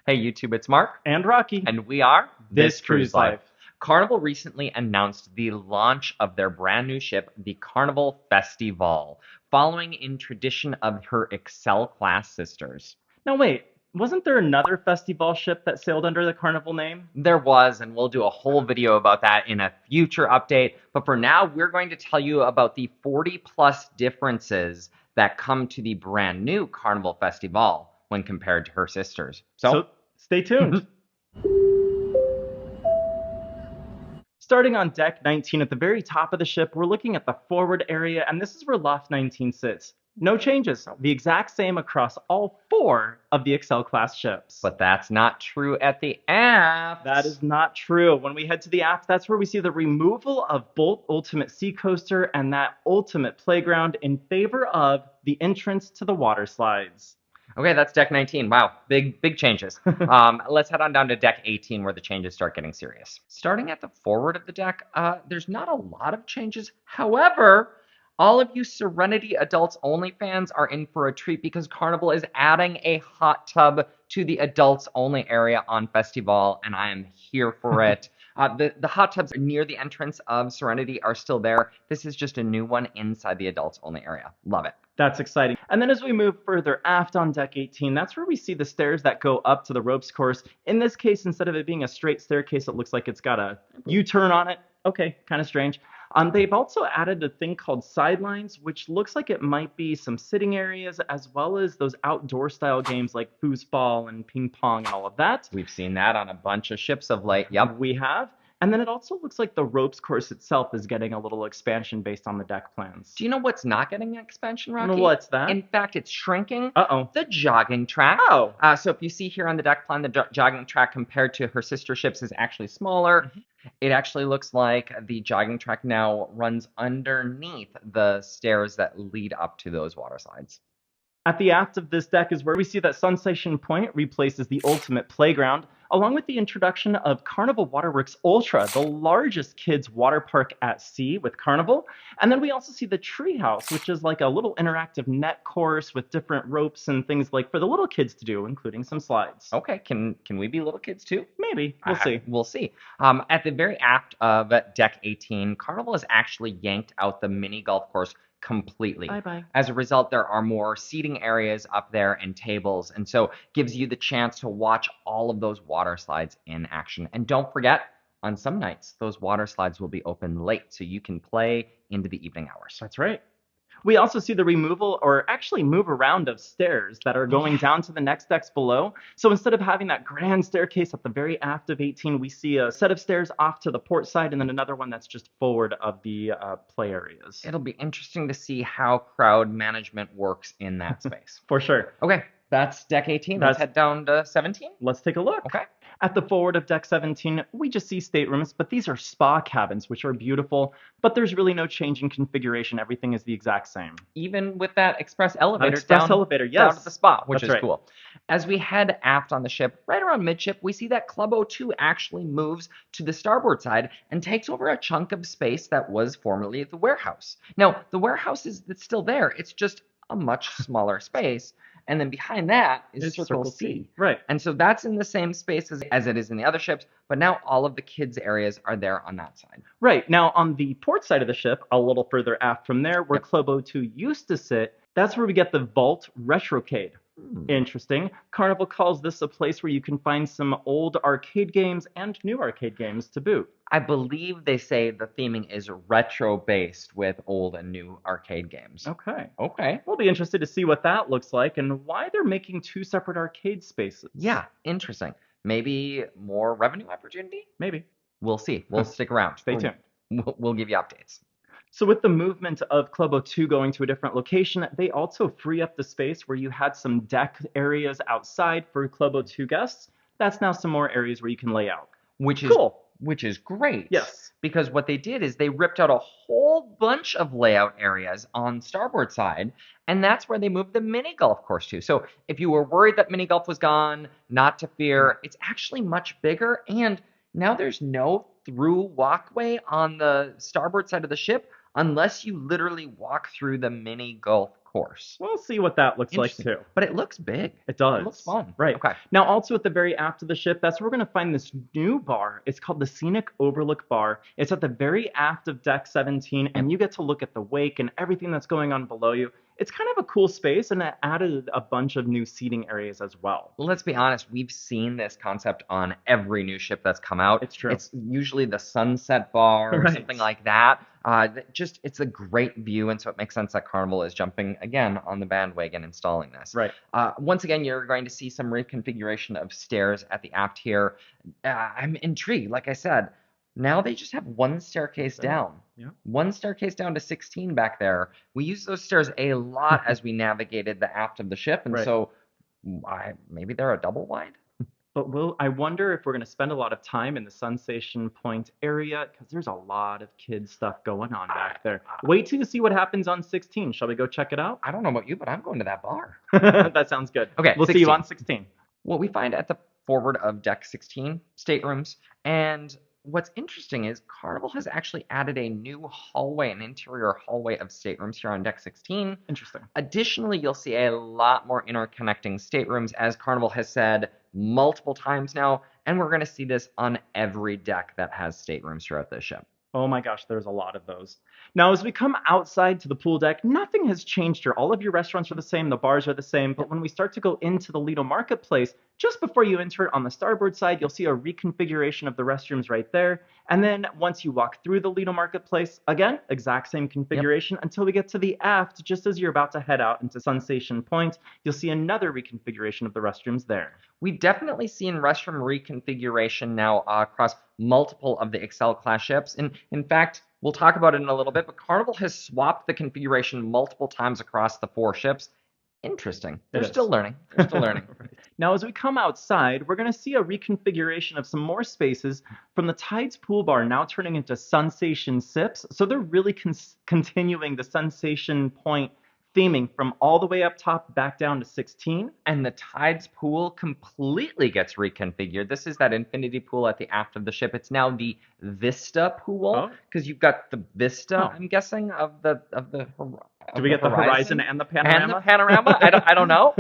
Hey YouTube, it's Mark, And Rocky. and we are This Cruise Life. Carnival recently announced the launch of their brand new ship, the Carnival Festivale, following in tradition of her Excel class sisters. Now wait, wasn't there another festival ship that sailed under the Carnival name? There was, and we'll do a whole video about that in a future update. But for now, we're going to tell you about the 40 plus differences that come to the brand new Carnival Festivale when compared to her sisters. So stay tuned. Starting on deck 19 at the very top of the ship, we're looking at the forward area, and this is where Loft 19 sits. No changes, the exact same across all 4 of the Excel class ships. But that's not true at the aft. That is not true. When we head to the aft, that's where we see the removal of both Ultimate Sea Coaster and that Ultimate Playground in favor of the entrance to the water slides. Okay, that's deck 19. Wow, big changes. Let's head on down to deck 18 where the changes start getting serious. Starting at the forward of the deck, there's not a lot of changes. However, all of you Serenity Adults Only fans are in for a treat because Carnival is adding a hot tub to the Adults Only area on Festival, and I am here for it. The hot tubs near the entrance of Serenity are still there. This is just a new one inside the Adults Only area. Love it. That's exciting. And then as we move further aft on deck 18, that's where we see the stairs that go up to the ropes course. In this case, instead of it being a straight staircase, it looks like it's got a U-turn on it. Okay, kind of strange. They've also added a thing called sidelines, which looks like it might be some sitting areas as well as those outdoor style games like foosball and ping pong and all of that. We've seen that on a bunch of ships of late. Yep. We have. And then it also looks like the ropes course itself is getting a little expansion based on the deck plans. Do you know what's not getting an expansion, Rocky? What's that? In fact, it's shrinking. Uh-oh. The jogging track. Oh. So if you see here on the deck plan, the jogging track compared to her sister ships is actually smaller. Mm-hmm. It actually looks like the jogging track now runs underneath the stairs that lead up to those water slides. At the aft of this deck is where we see that Sunsation Point replaces the Ultimate Playground, along with the introduction of Carnival Waterworks Ultra, the largest kids water park at sea with Carnival. And then we also see the Treehouse, which is like a little interactive net course with different ropes and things like for the little kids to do, including some slides. Okay, can we be little kids too? Maybe. We'll see. We'll see. At the very aft of deck 18, Carnival has actually yanked out the mini golf course completely. Bye-bye. As a result, there are more seating areas up there and tables, and so gives you the chance to watch all of those water slides in action. And don't forget, on some nights, those water slides will be open late, so you can play into the evening hours. That's right. We also see the removal, or actually move around of stairs that are going down to the next decks below. So instead of having that grand staircase at the very aft of 18, we see a set of stairs off to the port side and then another one that's just forward of the play areas. It'll be interesting to see how crowd management works in that space. For sure. Okay, that's deck 18. Let's head down to 17. Let's take a look. Okay. At the forward of deck 17, we just see staterooms, but these are spa cabins, which are beautiful, but there's really no change in configuration. Everything is the exact same. Even with that express elevator down to the spa, which That's is right. cool. As we head aft on the ship, right around midship, we see that Club O2 actually moves to the starboard side and takes over a chunk of space that was formerly the warehouse. Now, the warehouse it's still there. It's just a much smaller space. And then behind that is Circle C. Right. And so that's in the same space as it is in the other ships, but now all of the kids' areas are there on that side. Right. Now, on the port side of the ship, a little further aft from there, where Club O2 used to sit, that's where we get the Vault Retrocade. Interesting. Carnival calls this a place where you can find some old arcade games and new arcade games to boot. I believe they say the theming is retro-based with old and new arcade games. Okay. We'll be interested to see what that looks like and why they're making 2 separate arcade spaces. Yeah, interesting. Maybe more revenue opportunity? Maybe. We'll see. We'll stick around. Stay tuned. We'll give you updates. So with the movement of Club O2 going to a different location, they also free up the space where you had some deck areas outside for Club O2 guests. That's now some more areas where you can lay out. Which is cool. Which is great. Yes. Because what they did is they ripped out a whole bunch of layout areas on starboard side, and that's where they moved the mini golf course to. So if you were worried that mini golf was gone, not to fear, it's actually much bigger, and now there's no through walkway on the starboard side of the ship unless you literally walk through the mini golf course. We'll see what that looks like Interesting. too. But it looks big. It does. It looks fun. Right. Okay. Now, also at the very aft of the ship, that's where we're going to find this new bar. It's called the Scenic Overlook Bar. It's at the very aft of deck 17, and you get to look at the wake and everything that's going on below you. It's kind of a cool space, and it added a bunch of new seating areas as well. Let's be honest, we've seen this concept on every new ship that's come out. It's true. It's usually the Sunset Bar or Right. something like that. It's a great view, and so it makes sense that Carnival is jumping again on the bandwagon installing this. Right. Once again, you're going to see some reconfiguration of stairs at the aft here. I'm intrigued. Like I said, now they just have one staircase down. Yeah. One staircase down to 16 back there. We used those stairs a lot as we navigated the aft of the ship, and Right. so maybe they're a double wide. But I wonder if we're going to spend a lot of time in the Sunsation Point area because there's a lot of kids stuff going on back there. Wait till you see what happens on 16. Shall we go check it out? I don't know about you, but I'm going to that bar. That sounds good. Okay, We'll see 16. you on 16. What we find at the forward of deck 16, staterooms, and what's interesting is Carnival has actually added a new hallway, an interior hallway of staterooms here on deck 16. Interesting. Additionally, you'll see a lot more interconnecting staterooms, as Carnival has said multiple times now, and we're going to see this on every deck that has staterooms throughout this ship. Oh my gosh, there's a lot of those. Now, as we come outside to the pool deck, nothing has changed here. All of your restaurants are the same, the bars are the same, but when we start to go into the Lido Marketplace, just before you enter it on the starboard side, you'll see a reconfiguration of the restrooms right there. And then once you walk through the Lido Marketplace, again, exact same configuration until we get to the aft. Just as you're about to head out into Sunsation Point, you'll see another reconfiguration of the restrooms there. We've definitely seen restroom reconfiguration now across multiple of the Excel class ships. And in fact, we'll talk about it in a little bit, but Carnival has swapped the configuration multiple times across the 4 ships. Interesting. They're still learning. They're still learning. Right. Now, as we come outside, we're going to see a reconfiguration of some more spaces from the Tides Pool Bar now turning into Sunsation Sips. So they're really continuing the Sunsation Point theming from all the way up top back down to 16. And the Tides pool completely gets reconfigured. This is that infinity pool at the aft of the ship. It's now the Vista pool because you've got the Vista, I'm guessing, of the Do we get the horizon and the panorama? And the panorama? I don't know.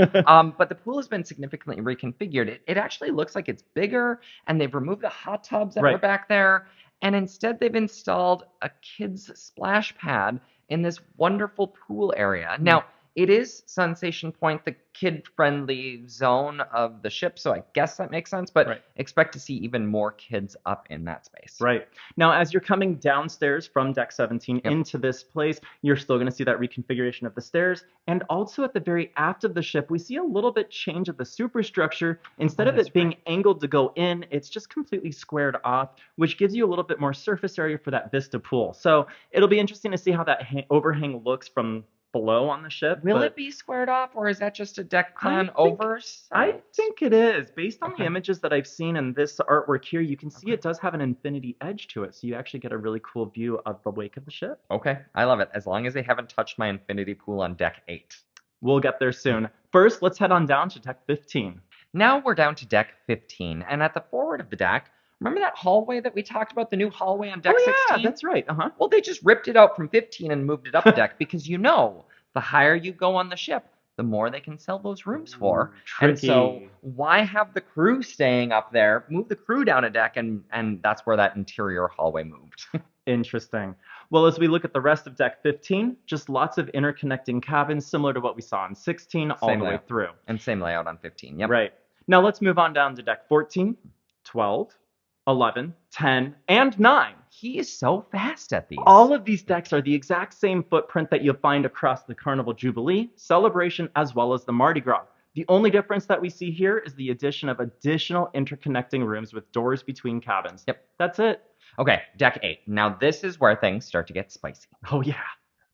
But the pool has been significantly reconfigured. It actually looks like it's bigger, and they've removed the hot tubs that were back there, and instead they've installed a kids' splash pad in this wonderful pool area. Now, it is Sunsation Point, the kid-friendly zone of the ship, so I guess that makes sense, but expect to see even more kids up in that space. Right. Now, as you're coming downstairs from deck 17 into this place, you're still going to see that reconfiguration of the stairs, and also at the very aft of the ship, we see a little bit change of the superstructure. Instead of it being angled to go in, it's just completely squared off, which gives you a little bit more surface area for that Vista pool. So it'll be interesting to see how that overhang looks from below on the ship. Will it be squared off, or is that just a deck plan oversight? I think it is. Based on the images that I've seen in this artwork here, you can see it does have an infinity edge to it, so you actually get a really cool view of the wake of the ship. Okay, I love it, as long as they haven't touched my infinity pool on deck 8. We'll get there soon. First, let's head on down to deck 15. Now we're down to deck 15, and at the forward of the deck, remember that hallway that we talked about, the new hallway on deck 16? Yeah, that's right. Well, they just ripped it out from 15 and moved it up a deck because the higher you go on the ship, the more they can sell those rooms for. Tricky. And so why have the crew staying up there? Move the crew down a deck, and that's where that interior hallway moved. Interesting. Well, as we look at the rest of deck 15, just lots of interconnecting cabins similar to what we saw in 16 all the way through. And same layout on 15, yep. Right. Now let's move on down to deck 14, 12, 11, 10, and 9. He is so fast at these. All of these decks are the exact same footprint that you'll find across the Carnival Jubilee, Celebration, as well as the Mardi Gras. The only difference that we see here is the addition of additional interconnecting rooms with doors between cabins. Yep. That's it. Okay, deck 8. Now this is where things start to get spicy. Oh, yeah.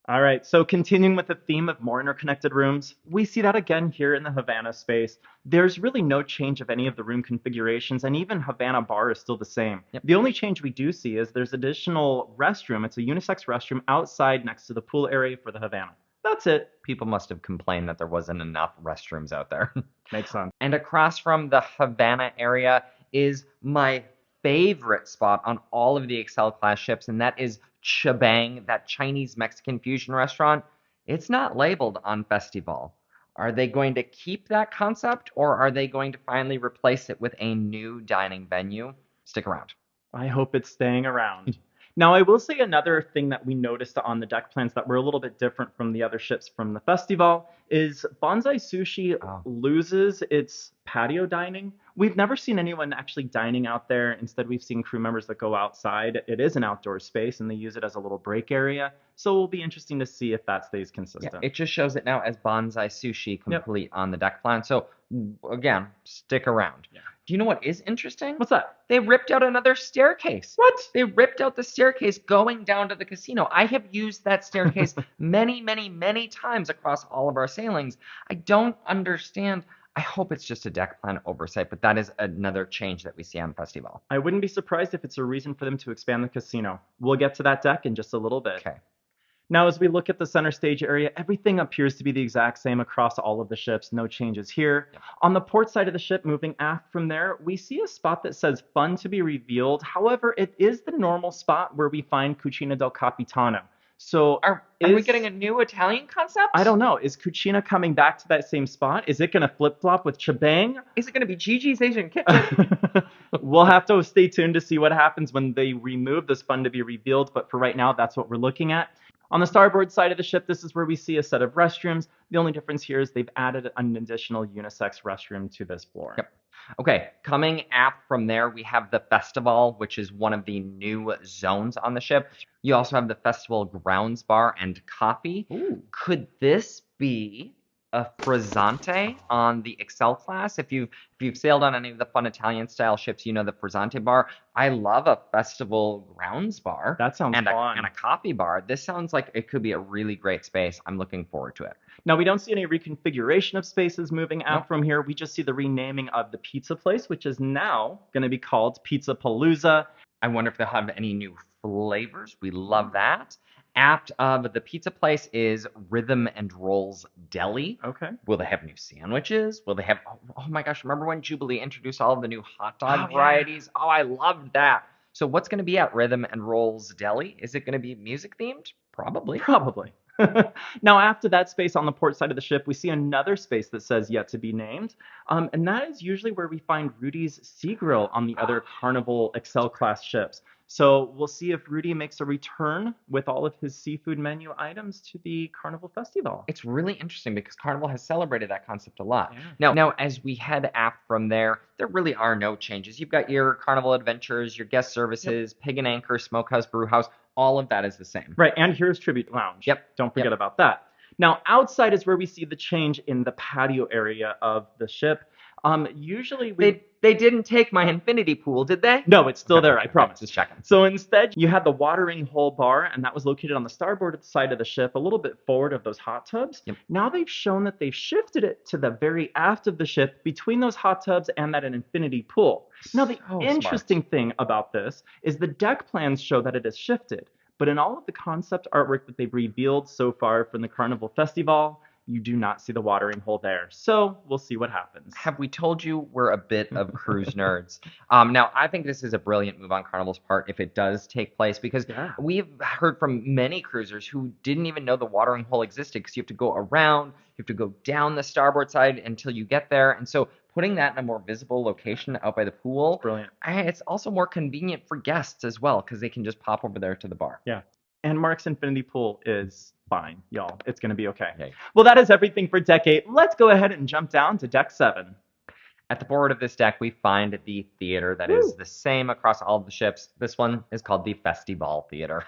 All right, so continuing with the theme of more interconnected rooms, we see that again here in the Havana space. There's really no change of any of the room configurations, and even Havana Bar is still the same. Yep. The only change we do see is there's additional restroom. It's a unisex restroom outside next to the pool area for the Havana. That's it. People must have complained that there wasn't enough restrooms out there. Makes sense. And across from the Havana area is my favorite spot on all of the Excel class ships, and that is Chabang, that Chinese Mexican fusion restaurant. It's not labeled on Festival. Are they going to keep that concept or are they going to finally replace it with a new dining venue? Stick around. I hope it's staying around. Now, I will say another thing that we noticed on the deck plans that were a little bit different from the other ships from the festival is Bonsai Sushi Oh, loses its patio dining. We've never seen anyone actually dining out there. Instead, we've seen crew members that go outside. It is an outdoor space and they use it as a little break area. So it'll be interesting to see if that stays yeah, consistent. it just shows it now as Bonsai Sushi Yep. complete on the deck plan. So, again, stick around. Yeah. Do you know what is interesting? What's that? They ripped out another staircase. What? They ripped out the staircase going down to the casino. I have used that staircase many, many, many times across all of our sailings. I don't understand. I hope it's just a deck plan oversight, but that is another change that we see on Festival. I wouldn't be surprised if it's a reason for them to expand the casino. We'll get to that deck in just a little bit. Okay. Now, as we look at the center stage area, everything appears to be the exact same across all of the ships. No changes here. On the port side of the ship, moving aft from there, we see a spot that says fun to be revealed. However, it is the normal spot where we find Cucina del Capitano. So Are we getting a new Italian concept? I don't know. Is Cucina coming back to that same spot? Is it going to flip-flop with Chebang? Is it going to be Gigi's Asian Kitchen? We'll have to stay tuned to see what happens when they remove this fun to be revealed, but for right now, that's what we're looking at. On the starboard side of the ship, this is where we see a set of restrooms. The only difference here is they've added an additional unisex restroom to this floor. Yep. Okay, coming aft from there, we have the Festival, which is one of the new zones on the ship. You also have the Festival grounds bar and coffee. Ooh. Could this be a frizzante on the Excel class? If you've sailed on any of the fun Italian style ships, you know the frizzante bar. I love a Festival grounds bar. That sounds and fun. and a coffee bar. This sounds like it could be a really great space. I'm looking forward to it. Now, we don't see any reconfiguration of spaces moving out Nope. from here. We just see the renaming of the pizza place, which is now going to be called Pizza Palooza. I wonder if they'll have any new flavors. We love that. Aft of the pizza place is Rhythm and Rolls Deli. Okay. Will they have new sandwiches? Will they have, oh my gosh, remember when Jubilee introduced all of the new hot dog Oh, yeah. varieties? Oh, I loved that. So what's going to be at Rhythm and Rolls Deli? Is it going to be music themed? Probably. Probably. Now, after that space on the port side of the ship, we see another space that says yet to be named. And that is usually where we find Rudy's Sea Grill on the other Carnival Excel class ships. So we'll see if Rudy makes a return with all of his seafood menu items to the Carnival Festival. It's really interesting because Carnival has celebrated that concept a lot. Yeah. Now, as we head aft from there, there really are no changes. You've got your Carnival Adventures, your guest services, Pig and Anchor, Smokehouse, Brewhouse. All of that is the same. Right, and here's Tribute Lounge. Yep. Don't forget Yep. about that. Now, outside is where we see the change in the patio area of the ship. Usually They didn't take my infinity pool, did they? No, it's still there, I promise. Just checking. So instead, you had the watering hole bar, and that was located on the starboard side of the ship, a little bit forward of those hot tubs. Yep. Now they've shown that they've shifted it to the very aft of the ship between those hot tubs and that infinity pool. Now, the So interesting thing about this is the deck plans show that it is shifted, but in all of the concept artwork that they've revealed so far from the Carnival Festival, you do not see the watering hole there. So we'll see what happens. Have we told you we're a bit of cruise nerds? Now, I think this is a brilliant move on Carnival's part if it does take place because Yeah. we've heard from many cruisers who didn't even know the watering hole existed because you have to go around, you have to go down the starboard side until you get there. And so putting that in a more visible location out by the pool, Brilliant. it's also more convenient for guests as well because they can just pop over there to the bar. Yeah. And Mark's infinity pool is fine, y'all. It's going to be okay. Okay. Well, that is everything for Deck 8. Let's go ahead and jump down to Deck 7. At the forward of this deck, we find the theater that is Woo. the same across all of the ships. This one is called the Festival Theater.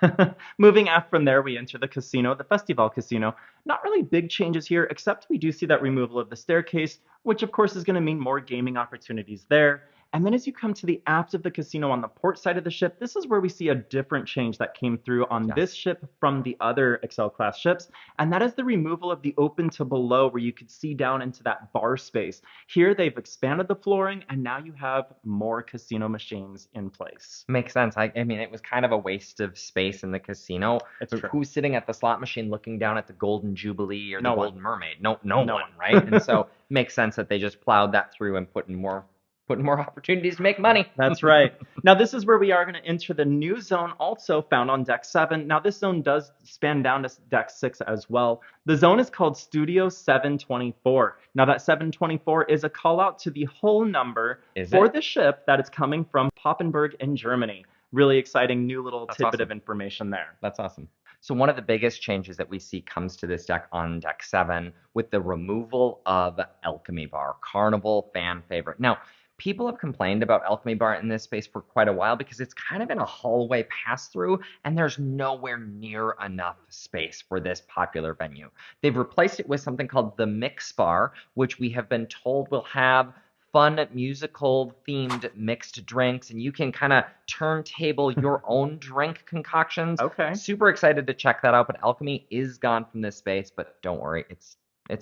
Moving aft from there, we enter the casino, the Festival Casino. Not really big changes here, except we do see that removal of the staircase, which of course is going to mean more gaming opportunities there. And then as you come to the aft of the casino on the port side of the ship, this is where we see a different change that came through on Yes. this ship from the other Excel class ships. And that is the removal of the open to below where you could see down into that bar space. Here they've expanded the flooring and now you have more casino machines in place. Makes sense. I mean, it was kind of a waste of space in the casino. It's So true. who's sitting at the slot machine looking down at the Golden Jubilee or the No one. Golden Mermaid? No No one, one. right? And so makes sense that they just plowed that through and put in more Putting more opportunities to make money. That's right. Now, this is where we are going to enter the new zone, also found on Deck 7. Now, this zone does span down to Deck 6 as well. The zone is called Studio 724. Now, that 724 is a call out to the whole number for the ship that is coming from Papenburg in Germany. Really exciting new little tidbit of information there. That's awesome. So one of the biggest changes that we see comes to this deck on Deck 7 with the removal of Alchemy Bar, Carnival fan favorite. Now, people have complained about Alchemy Bar in this space for quite a while because it's kind of in a hallway pass-through, and there's nowhere near enough space for this popular venue. They've replaced it with something called the Mix Bar, which we have been told will have fun musical themed mixed drinks, and you can kind of turntable your own drink concoctions. Okay. Super excited to check that out, but Alchemy is gone from this space, but don't worry, it's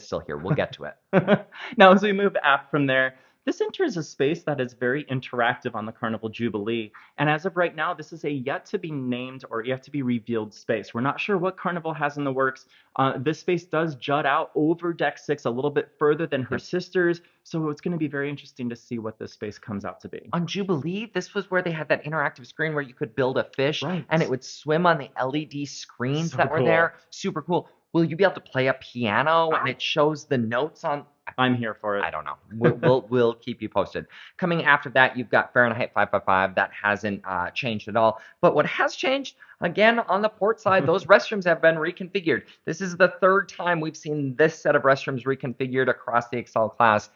still here. We'll get to it. Now, as we move aft from there, this enters a space that is very interactive on the Carnival Jubilee. And as of right now, this is a yet to be named or yet to be revealed space. We're not sure what Carnival has in the works. This space does jut out over Deck 6 a little bit further than her sisters. So it's going to be very interesting to see what this space comes out to be. On Jubilee, this was where they had that interactive screen where you could build a fish and it would swim on the LED screens that were there. Super cool. Will you be able to play a piano and it shows the notes on? I'm here for it. I don't know. We'll keep you posted. Coming after that, you've got Fahrenheit 555. That hasn't changed at all. But what has changed, again, on the port side, those restrooms have been reconfigured. This is the third time we've seen this set of restrooms reconfigured across the Excel class.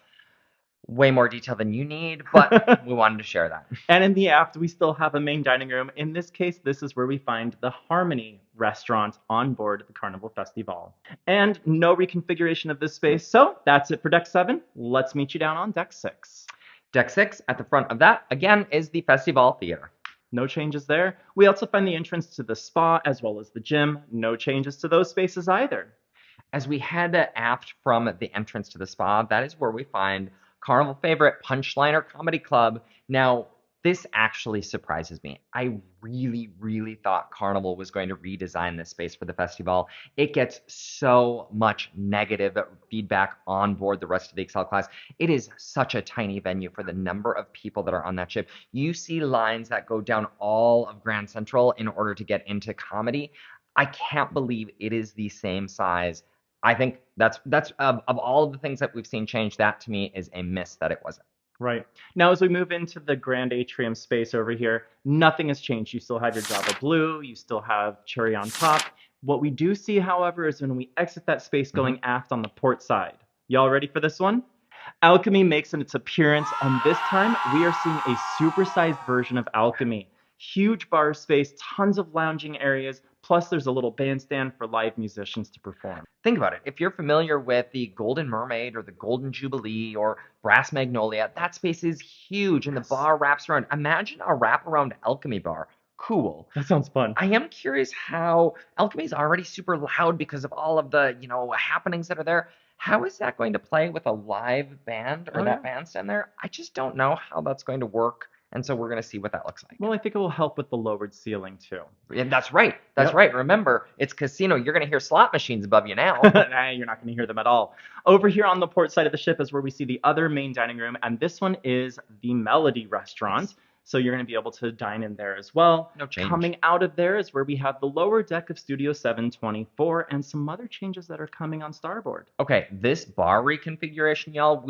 Way more detail than you need, but we wanted to share that. And in the aft, we still have a main dining room. In this case, this is where we find the Harmony restaurant on board the Carnival Festivale. And no reconfiguration of this space. So that's it for Deck 7. Let's meet you down on Deck 6. Deck 6, at the front of that, again, is the Festival Theater. No changes there. We also find the entrance to the spa as well as the gym. No changes to those spaces either. As we head aft from the entrance to the spa, that is where we find Carnival favorite Punchliner Comedy Club. Now, this actually surprises me. I really, really thought Carnival was going to redesign this space for the festival. It gets so much negative feedback on board the rest of the Excel class. It is such a tiny venue for the number of people that are on that ship. You see lines that go down all of Grand Central in order to get into comedy. I can't believe it is the same size. I think that's of all of the things that we've seen change, that to me is a miss that it wasn't. Right. Now, as we move into the Grand Atrium space over here, nothing has changed. You still have your Java Blue. You still have Cherry on top. What we do see, however, is when we exit that space going aft on the port side. Y'all ready for this one? Alchemy makes its appearance, and this time we are seeing a supersized version of Alchemy. Huge bar space, tons of lounging areas, plus there's a little bandstand for live musicians to perform. Think about it. If you're familiar with the Golden Mermaid or the Golden Jubilee or Brass Magnolia, that space is huge and the bar wraps around. Imagine a wraparound Alchemy bar. Cool. That sounds fun. I am curious how Alchemy's already super loud because of all of the, happenings that are there. How is that going to play with a live band or that bandstand there? I just don't know how that's going to work. And so we're going to see what that looks like. Well, I think it will help with the lowered ceiling, too. And that's right. That's right. Remember, it's casino. You're going to hear slot machines above you now. Nah, you're not going to hear them at all. Over here on the port side of the ship is where we see the other main dining room, and this one is the Melody Restaurant. So you're going to be able to dine in there as well. No change. Coming out of there is where we have the lower deck of Studio 724 and some other changes that are coming on starboard. Okay, this bar reconfiguration, y'all,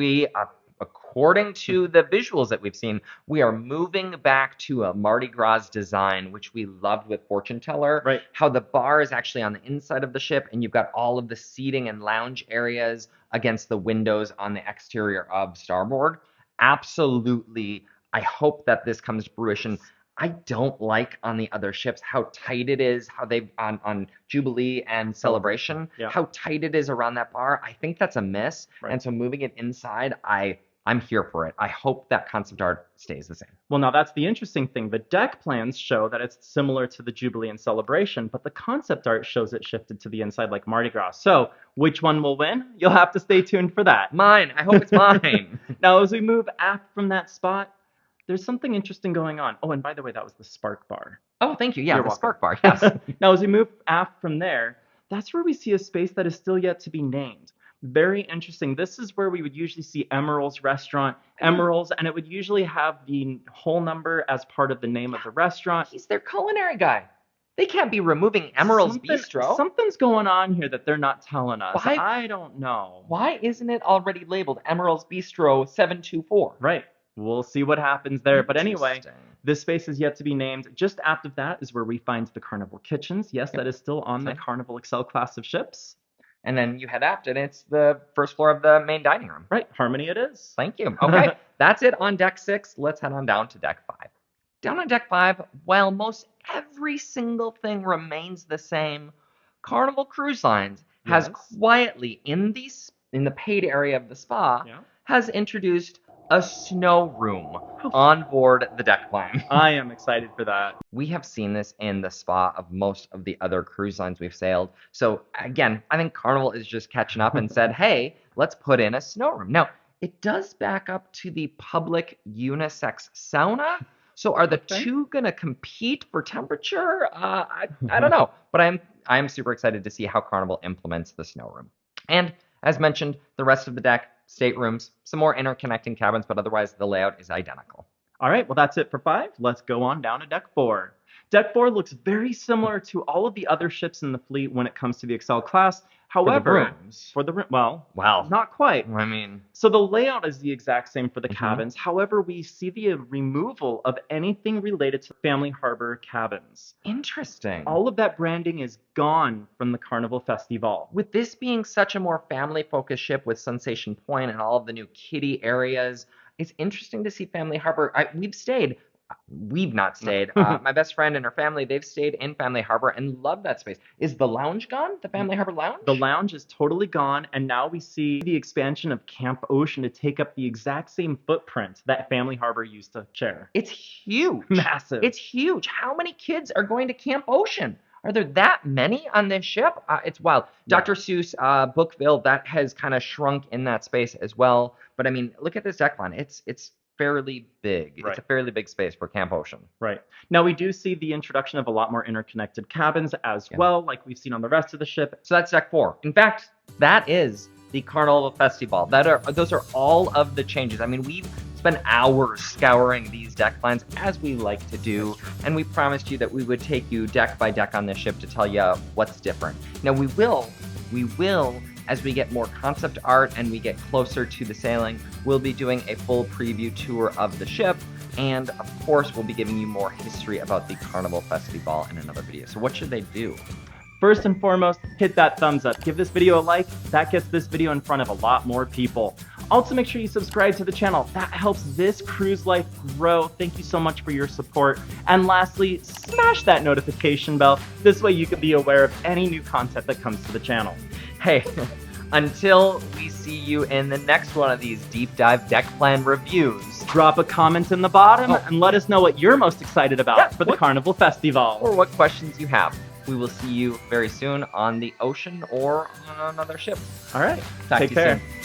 according to the visuals that we've seen, we are moving back to a Mardi Gras design, which we loved with Fortune Teller. Right. How the bar is actually on the inside of the ship, and you've got all of the seating and lounge areas against the windows on the exterior of starboard. Absolutely. I hope that this comes to fruition. I don't like on the other ships how tight it is, how they've on Jubilee and Celebration, how tight it is around that bar. I think that's a miss. Right. And so moving it inside, I'm here for it. I hope that concept art stays the same. Well, now that's the interesting thing. The deck plans show that it's similar to the Jubilee and Celebration, but the concept art shows it shifted to the inside like Mardi Gras. So which one will win? You'll have to stay tuned for that. Mine. I hope it's mine. Now, as we move aft from that spot, there's something interesting going on. Oh, and by the way, that was the Spark Bar. Oh, thank you. Yeah, the Spark Bar. Yes. Now, as we move aft from there, that's where we see a space that is still yet to be named. Very interesting. This is where we would usually see Emerald's restaurant, Emerald's, and it would usually have the whole number as part of the name of the restaurant. He's their culinary guy. They can't be removing Emerald's Bistro. Something's going on here that they're not telling us. Why? I don't know. Why isn't it already labeled Emerald's Bistro 724? Right. We'll see what happens there. But anyway, Interesting. this space is yet to be named. Just after that is where we find the Carnival Kitchens. Yes, that is still on the Carnival Excel class of ships. And then you head aft, and it's the first floor of the main dining room. Right. Harmony it is. Thank you. Okay, that's it on deck 6. Let's head on down to deck 5. Down on deck 5, while most every single thing remains the same, Carnival Cruise Lines has quietly, in the paid area of the spa, has introduced a snow room on board the deck plane. I am excited for that. We have seen this in the spa of most of the other cruise lines we've sailed. So again, I think Carnival is just catching up and said, hey, let's put in a snow room. Now, it does back up to the public unisex sauna. So are the two going to compete for temperature? I don't know. But I am super excited to see how Carnival implements the snow room. And as mentioned, the rest of the deck, staterooms, some more interconnecting cabins, but otherwise the layout is identical. All right, well, that's it for 5. Let's go on down to deck 4. Deck 4 looks very similar to all of the other ships in the fleet when it comes to the Excel class. However, well, not quite. I mean, so the layout is the exact same for the cabins. However, we see the removal of anything related to Family Harbor cabins. Interesting. All of that branding is gone from the Carnival Festivale. With this being such a more family-focused ship with Sunsation Point and all of the new kiddie areas, it's interesting to see Family Harbor. We've not stayed. My best friend and her family, they've stayed in Family Harbor and love that space. Is the lounge gone? The Family Harbor lounge? The lounge is totally gone, and now we see the expansion of Camp Ocean to take up the exact same footprint that Family Harbor used to share. It's huge. Massive. It's huge. How many kids are going to Camp Ocean? Are there that many on this ship? It's wild. Yeah. Dr. Seuss, Bookville, that has kind of shrunk in that space as well. But I mean, look at this deck line. It's fairly big. Right. It's a fairly big space for Camp Ocean. Right. Now, we do see the introduction of a lot more interconnected cabins as well, like we've seen on the rest of the ship. So that's deck 4. In fact, that is the Carnival Festivale. Those are all of the changes. I mean, we've spent hours scouring these deck lines, as we like to do, and we promised you that we would take you deck by deck on this ship to tell you what's different. Now, we will, as we get more concept art and we get closer to the sailing, we'll be doing a full preview tour of the ship. And of course, we'll be giving you more history about the Carnival Festivale in another video. So what should they do? First and foremost, hit that thumbs up. Give this video a like. That gets this video in front of a lot more people. Also, make sure you subscribe to the channel. That helps this cruise life grow. Thank you so much for your support. And lastly, smash that notification bell. This way you can be aware of any new content that comes to the channel. Hey, until we see you in the next one of these deep dive deck plan reviews, drop a comment in the bottom and let us know what you're most excited about for the Carnival Festivale. Or what questions you have. We will see you very soon on the ocean or on another ship. All right. Talk to you Take care. soon.